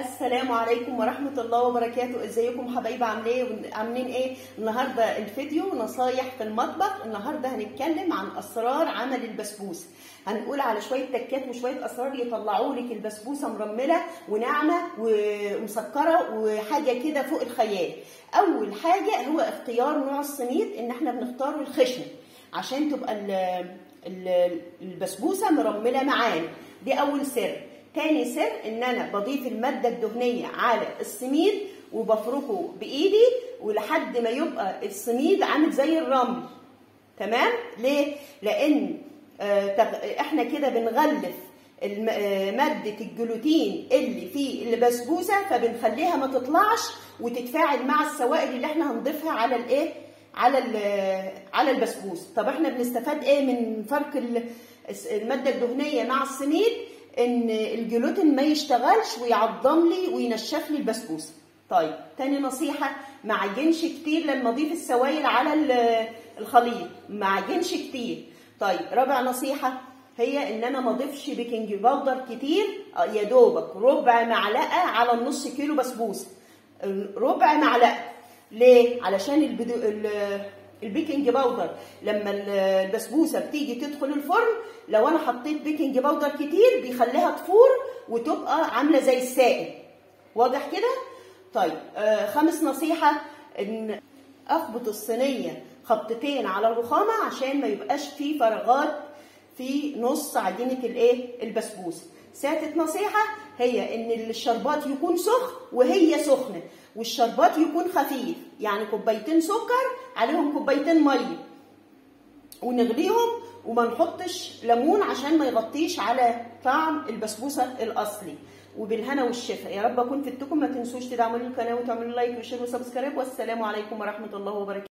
السلام عليكم ورحمة الله وبركاته. ازيكم حبايبي؟ عاملين ايه؟ النهارده الفيديو نصايح في المطبخ. النهارده هنتكلم عن اسرار عمل البسبوسه. هنقول على شويه تكات وشويه اسرار يطلعوا لك البسبوسه مرمله وناعمه ومسكره وحاجه كده فوق الخيال. اول حاجه هو اختيار نوع السميد، ان احنا بنختار الخشن عشان تبقى البسبوسه مرمله معانا. دي اول سر. تاني سر ان انا بضيف الماده الدهنيه على السميد وبفركه بايدي ولحد ما يبقى السميد عامل زي الرمل. تمام؟ ليه؟ لان احنا كده بنغلف ماده الجلوتين اللي في البسبوسه، فبنخليها ما تطلعش وتتفاعل مع السوائل اللي احنا هنضيفها على الايه؟ على البسبوسه. طب احنا بنستفاد ايه من فرك الماده الدهنيه مع السميد؟ ان الجلوتين ما يشتغلش ويعضم لي وينشف لي البسبوسه. طيب تاني نصيحه، ما عجنش كتير لما اضيف السوائل على الخليط، ما عجنش كتير. طيب رابع نصيحه هي ان انا ما اضيفش بيكنج باودر كتير، يا دوبك ربع معلقه على النص كيلو بسبوسه، ربع معلقه. ليه؟ علشان البيكنج باودر لما البسبوسه بتيجي تدخل الفرن، لو انا حطيت بيكنج باودر كتير بيخليها تفور وتبقى عامله زي السائل. واضح كده؟ طيب خامس نصيحه، ان اخبط الصينيه خبطتين على الرخامه عشان ما يبقاش فيه فراغات في نص عجينه البسبوسه. سادس نصيحه هي ان الشربات يكون سخن وهي سخنه، والشربات يكون خفيف، يعني كوبايتين سكر عليهم كوبايتين ميه ونغليهم، وما نحطش ليمون عشان ما يغطيش على طعم البسبوسه الاصلي. وبالهنا والشفا. يا رب اكون فدتكم. ما تنسوش تدعموا لي القناه وتعملوا لايك وشير وسبسكرايب، والسلام عليكم ورحمه الله وبركاته.